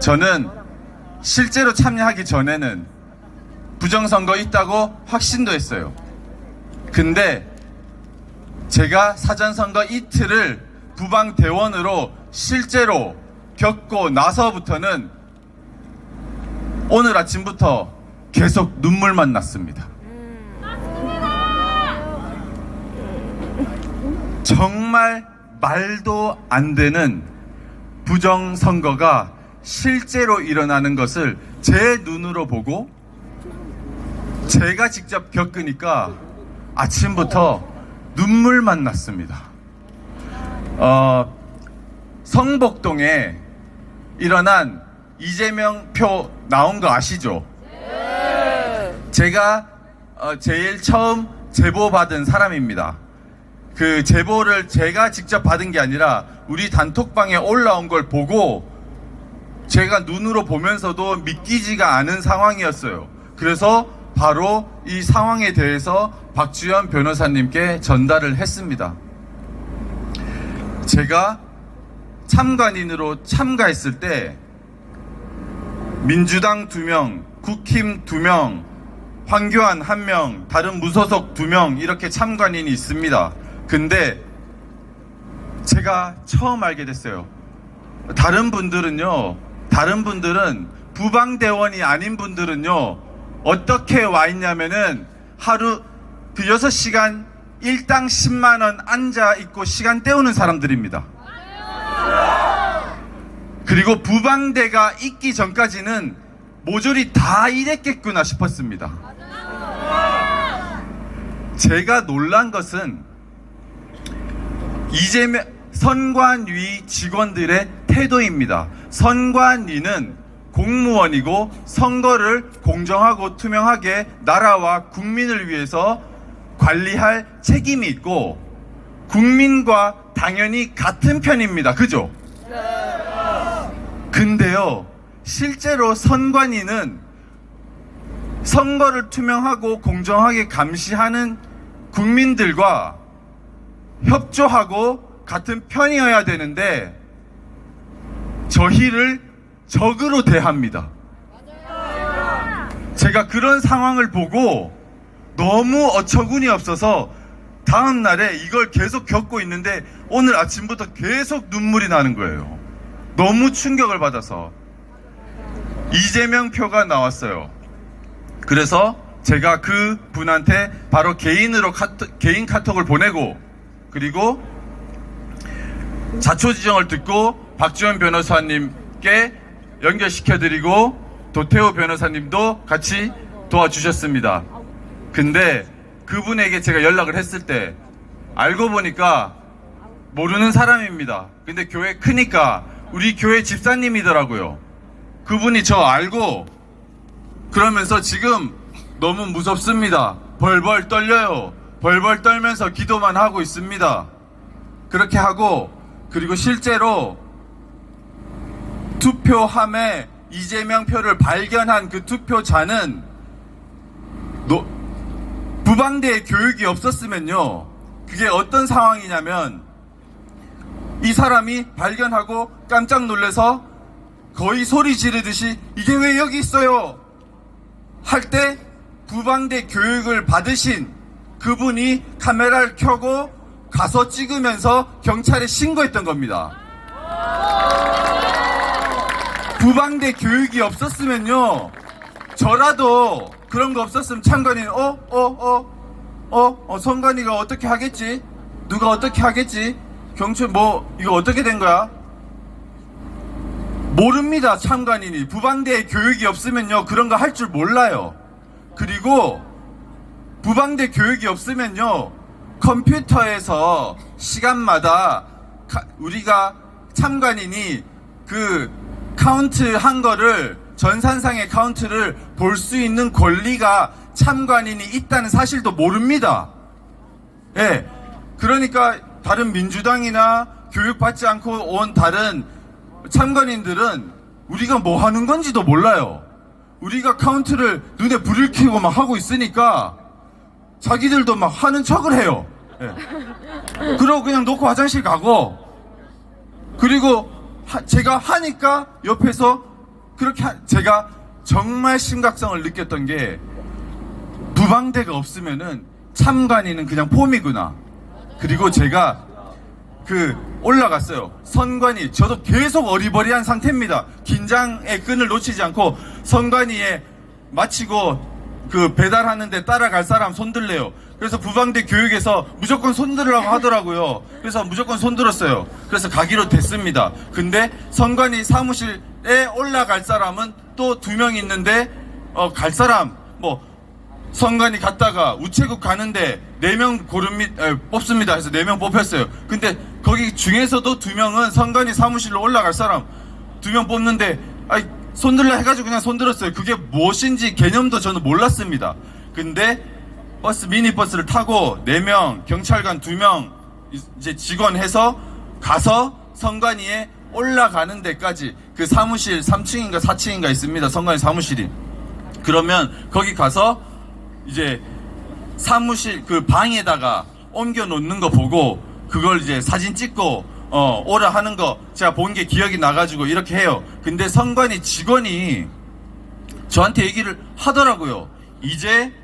저는 실제로 참여하기 전에는 부정선거 있다고 확신도 했어요. 근데 제가 사전선거 이틀을 부방대원으로 실제로 겪고 나서부터는 오늘 아침부터 계속 눈물만 났습니다. 정말 말도 안 되는 부정선거가 실제로 일어나는 것을 제 눈으로 보고 제가 직접 겪으니까 아침부터 눈물만 났습니다. 성복동에 일어난 이재명 표 나온 거 아시죠? 제가 제일 처음 제보 받은 사람입니다. 그 제보를 제가 직접 받은 게 아니라 우리 단톡방에 올라온 걸 보고 제가 눈으로 보면서도 믿기지가 않은 상황이었어요. 그래서 바로 이 상황에 대해서 박주현 변호사님께 전달을 했습니다. 제가 참관인으로 참가했을 때 민주당 2명, 국힘 2명, 황교안 1명, 다른 무소속 2명 이렇게 참관인이 있습니다. 근데 제가 처음 알게 됐어요. 다른 분들은 부방대원이 아닌 분들은요 어떻게 와 있냐면은 하루 그 6시간 일당 10만원 앉아 있고 시간 때우는 사람들입니다. 그리고 부방대가 있기 전까지는 모조리 다 이랬겠구나 싶었습니다. 제가 놀란 것은 이재명 선관위 직원들의 태도입니다. 선관위는 공무원이고 선거를 공정하고 투명하게 나라와 국민을 위해서 관리할 책임이 있고 국민과 당연히 같은 편입니다. 그죠? 근데요, 실제로 선관위는 선거를 투명하고 공정하게 감시하는 국민들과 협조하고 같은 편이어야 되는데 저희를 적으로 대합니다. 제가 그런 상황을 보고 너무 어처구니 없어서 다음 날에 이걸 계속 겪고 있는데 오늘 아침부터 계속 눈물이 나는 거예요. 너무 충격을 받아서. 이재명 표가 나왔어요. 그래서 제가 그 분한테 바로 개인 카톡을 보내고 그리고 자초지정을 듣고 박주현 변호사님께 연결시켜드리고 도태호 변호사님도 같이 도와주셨습니다. 근데 그분에게 제가 연락을 했을 때 알고 보니까 모르는 사람입니다. 근데 교회 크니까 우리 교회 집사님이더라고요. 그분이 저 알고 그러면서 지금 너무 무섭습니다. 벌벌 떨려요. 벌벌 떨면서 기도만 하고 있습니다. 그렇게 하고 그리고 실제로 투표함에 이재명 표를 발견한 그 투표자는 부방대의 교육이 없었으면요 그게 어떤 상황이냐면 이 사람이 발견하고 깜짝 놀라서 거의 소리 지르듯이 이게 왜 여기 있어요 할 때 부방대 교육을 받으신 그분이 카메라를 켜고 가서 찍으면서 경찰에 신고했던 겁니다. 부방대 교육이 없었으면요 저라도 그런 거 없었으면 참관인 선관위가 어떻게 하겠지? 누가 어떻게 하겠지? 경찰 이거 어떻게 된 거야? 모릅니다. 참관인이 부방대 교육이 없으면요 그런 거 할 줄 몰라요. 그리고 부방대 교육이 없으면요 컴퓨터에서 시간마다 우리가 참관인이 그 카운트 한 거를 전산상의 카운트를 볼 수 있는 권리가 참관인이 있다는 사실도 모릅니다. 예. 그러니까 다른 민주당이나 교육받지 않고 온 다른 참관인들은 우리가 뭐 하는 건지도 몰라요. 우리가 카운트를 눈에 불을 켜고 막 하고 있으니까 자기들도 막 하는 척을 해요. 예. 그러고 그냥 놓고 화장실 가고 그리고 제가 하니까 옆에서 제가 정말 심각성을 느꼈던 게 부방대가 없으면은 참관인은 그냥 폼이구나. 그리고 제가 올라갔어요. 선관위, 저도 계속 어리버리한 상태입니다. 긴장의 끈을 놓치지 않고 선관위에 마치고 배달하는데 따라갈 사람 손들래요. 그래서 부방대 교육에서 무조건 손들으라고 하더라고요. 그래서 무조건 손들었어요. 그래서 가기로 됐습니다. 근데 선관위 사무실에 올라갈 사람은 또 2명 있는데 갈 사람 선관위 갔다가 우체국 가는데 4명 뽑습니다. 해서 4명 뽑혔어요. 근데 거기 중에서도 2명은 선관위 사무실로 올라갈 사람 2명 뽑는데 손들라 해가지고 그냥 손들었어요. 그게 무엇인지 개념도 저는 몰랐습니다. 근데 미니버스를 타고 4명, 경찰관 2명, 이제 직원 해서 가서 선관위에 올라가는 데까지 그 사무실 3층인가 4층인가 있습니다. 선관위 사무실이. 그러면 거기 가서 이제 사무실 방에다가 옮겨 놓는 거 보고 그걸 이제 사진 찍고 오라 하는 거 제가 본 게 기억이 나가지고 이렇게 해요. 근데 선관위 직원이 저한테 얘기를 하더라고요. 이제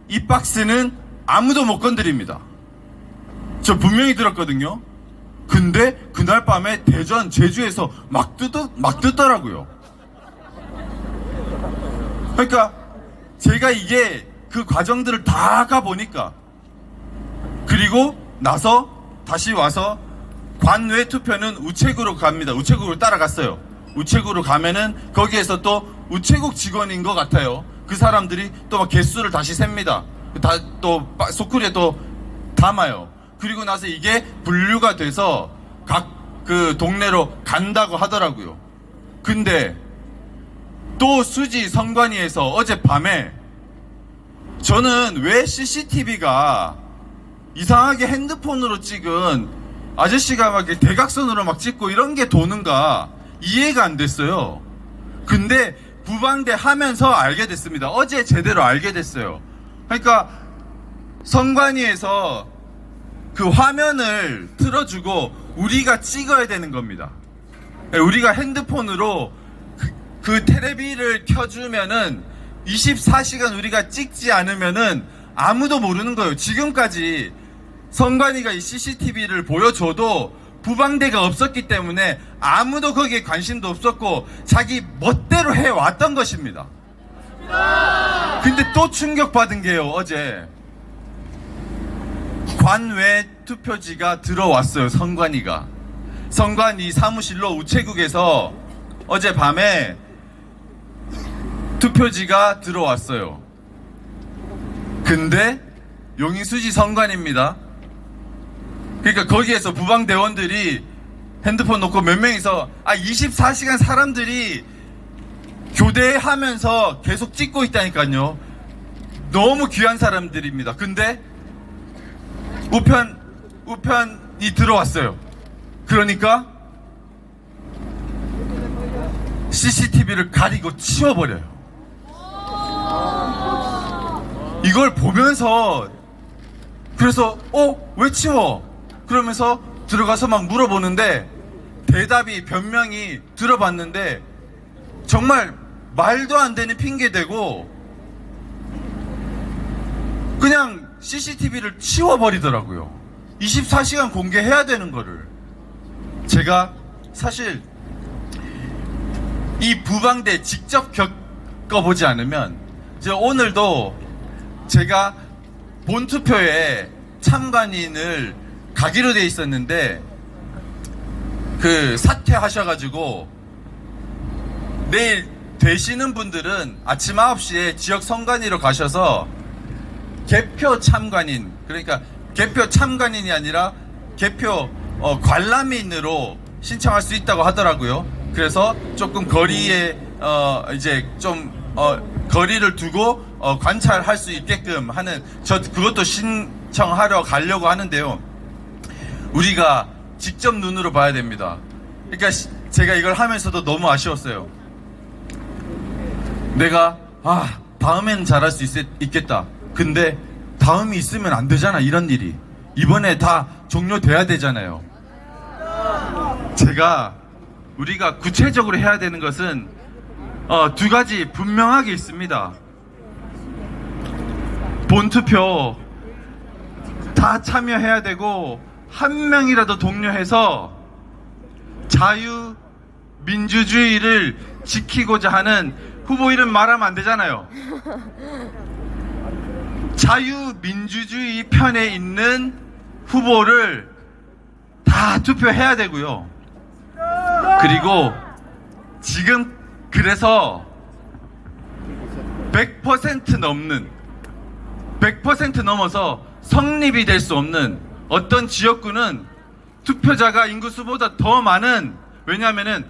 이 박스는 아무도 못 건드립니다. 저 분명히 들었거든요. 근데 그날 밤에 대전, 제주에서 막 뜯더라고요. 그러니까 제가 이게 그 과정들을 다 가보니까, 그리고 나서 다시 와서 관외 투표는 우체국으로 갑니다. 우체국으로 따라갔어요. 우체국으로 가면은 거기에서 또 우체국 직원인 것 같아요. 그 사람들이 또 막 개수를 다시 셉니다. 또 소쿠리에 또 담아요. 그리고 나서 이게 분류가 돼서 각 동네로 간다고 하더라고요. 근데 또 수지 선관위에서 어젯밤에 저는 왜 CCTV가 이상하게 핸드폰으로 찍은 아저씨가 막 대각선으로 막 찍고 이런 게 도는가 이해가 안 됐어요. 근데 부방대 하면서 알게 됐습니다. 어제 제대로 알게 됐어요. 그러니까 선관위에서 그 화면을 틀어주고 우리가 찍어야 되는 겁니다. 우리가 핸드폰으로 그 테레비를 켜주면은 24시간 우리가 찍지 않으면은 아무도 모르는 거예요. 지금까지 선관위가 이 CCTV를 보여줘도 부방대가 없었기 때문에 아무도 거기에 관심도 없었고 자기 멋대로 해왔던 것입니다. 근데 또 충격받은 게요. 어제 관외 투표지가 들어왔어요. 선관위 사무실로 우체국에서 어젯밤에 투표지가 들어왔어요. 근데 용인수지 선관위입니다. 그러니까 거기에서 부방대원들이 핸드폰 놓고 몇 명이서 24시간 사람들이 교대하면서 계속 찍고 있다니까요. 너무 귀한 사람들입니다. 근데 우편이 들어왔어요. 그러니까 CCTV를 가리고 치워버려요. 이걸 보면서 그래서 왜 치워? 그러면서 들어가서 막 물어보는데 대답이 변명이 들어봤는데 정말 말도 안 되는 핑계대고 그냥 CCTV를 치워버리더라고요. 24시간 공개해야 되는 거를. 제가 사실 이 부방대 직접 겪어보지 않으면 오늘도 제가 본투표에 참관인을 가기로 돼 있었는데 사퇴하셔가지고 내일 되시는 분들은 아침 9시에 지역 선관위로 가셔서 개표 참관인, 그러니까 개표 참관인이 아니라 개표 관람인으로 신청할 수 있다고 하더라고요. 그래서 조금 거리에 이제 좀 거리를 두고 관찰할 수 있게끔 하는 그것도 신청하러 가려고 하는데요. 우리가 직접 눈으로 봐야 됩니다. 그러니까 제가 이걸 하면서도 너무 아쉬웠어요. 내가 다음에는 잘할 수 있겠다. 근데 다음이 있으면 안 되잖아. 이런 일이 이번에 다 종료돼야 되잖아요. 우리가 구체적으로 해야 되는 것은 두 가지 분명하게 있습니다. 본투표 다 참여해야 되고 한 명이라도 독려해서 자유민주주의를 지키고자 하는 후보 이름 말하면 안 되잖아요. 자유민주주의 편에 있는 후보를 다 투표해야 되고요. 그리고 지금 그래서 100% 넘는 100% 넘어서 성립이 될 수 없는 어떤 지역구는 투표자가 인구수보다 더 많은, 왜냐하면은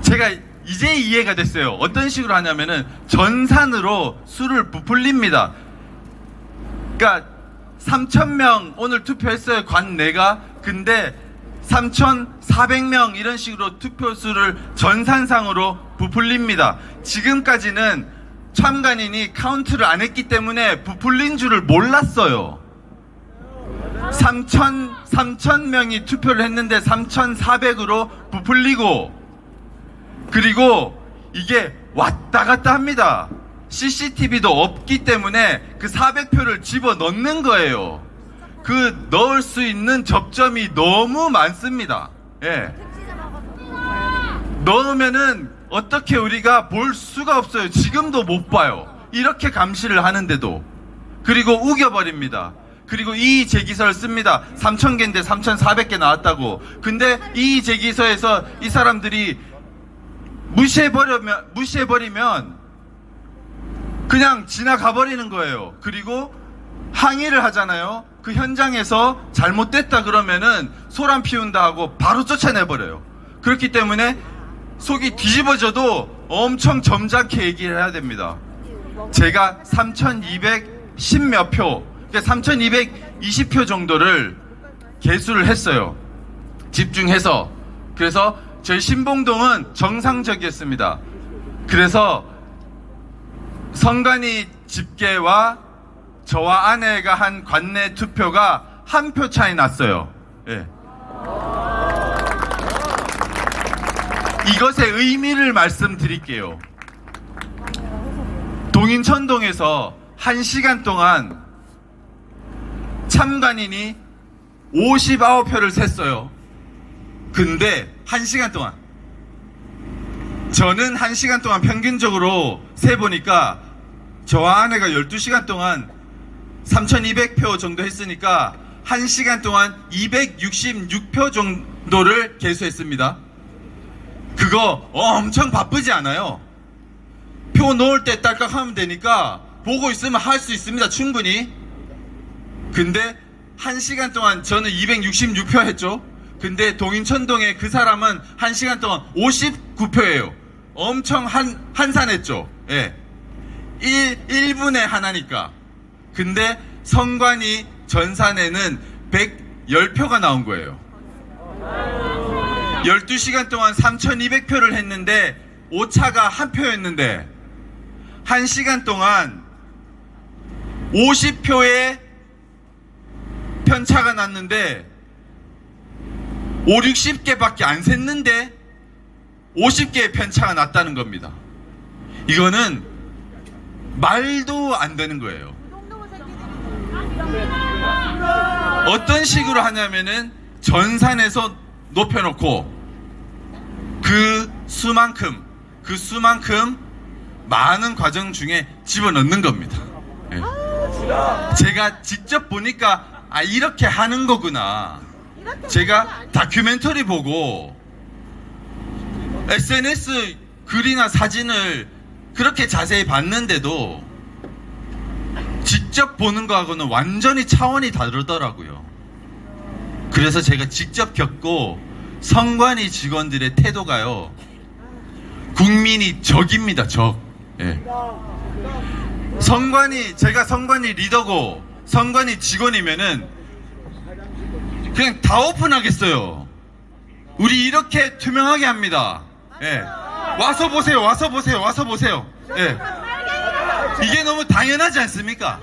제가 이제 이해가 됐어요. 어떤 식으로 하냐면은 전산으로 수를 부풀립니다. 그러니까 3,000명 오늘 투표했어요, 관 내가. 근데 3,400명 이런 식으로 투표수를 전산상으로 부풀립니다. 지금까지는 참관인이 카운트를 안 했기 때문에 부풀린 줄을 몰랐어요. 3,000명이 투표를 했는데 3,400으로 부풀리고, 그리고 이게 왔다 갔다 합니다. CCTV도 없기 때문에 그 400표를 집어 넣는 거예요. 그 넣을 수 있는 접점이 너무 많습니다. 예. 넣으면은 어떻게 우리가 볼 수가 없어요. 지금도 못 봐요. 이렇게 감시를 하는데도. 그리고 우겨버립니다. 그리고 이의 제기서를 씁니다. 3,000개인데 3,400개 나왔다고. 근데 이의 제기서에서 이 사람들이 무시해버리면 그냥 지나가 버리는 거예요. 그리고 항의를 하잖아요. 그 현장에서 잘못됐다 그러면은 소란 피운다 하고 바로 쫓아내버려요. 그렇기 때문에 속이 뒤집어져도 엄청 점잖게 얘기를 해야 됩니다. 제가 3,210몇 표, 그러니까 3,220표 정도를 개수를 했어요. 집중해서. 그래서 저희 신봉동은 정상적이었습니다. 그래서 선관위 집계와 저와 아내가 한 관내 투표가 한 표 차이 났어요. 예. 이것의 의미를 말씀드릴게요. 동인천동에서 1시간 동안 참관인이 59표를 셌어요. 근데 1시간 동안, 저는 1시간 동안 평균적으로 세보니까 저와 아내가 12시간 동안 3,200표 정도 했으니까 1시간 동안 266표 정도를 개수했습니다. 그거 엄청 바쁘지 않아요. 표 넣을 때 딸깍 하면 되니까 보고 있으면 할 수 있습니다. 충분히. 근데 1시간 동안 저는 266표 했죠. 근데 동인천동에 그 사람은 1시간 동안 59표예요. 엄청 한산했죠. 예. 1분에 하나니까. 근데 선관위 전산에는 110표가 나온 거예요. 12시간 동안 3,200표를 했는데 오차가 한 표였는데 1시간 동안 50표의 편차가 났는데 5, 60개밖에 안 샜는데 50개의 편차가 났다는 겁니다. 이거는 말도 안 되는 거예요. 어떤 식으로 하냐면은 전산에서 높여놓고 그 수만큼 많은 과정 중에 집어넣는 겁니다. 예. 제가 직접 보니까 이렇게 하는 거구나. 제가 다큐멘터리 보고 SNS 글이나 사진을 그렇게 자세히 봤는데도 직접 보는 거하고는 완전히 차원이 다르더라고요. 그래서 제가 직접 겪고 선관위 직원들의 태도가요, 국민이 적입니다. 적. 예. 제가 선관위 리더고 선관위 직원이면은 그냥 다 오픈하겠어요. 우리 이렇게 투명하게 합니다. 예. 와서 보세요. 예. 이게 너무 당연하지 않습니까?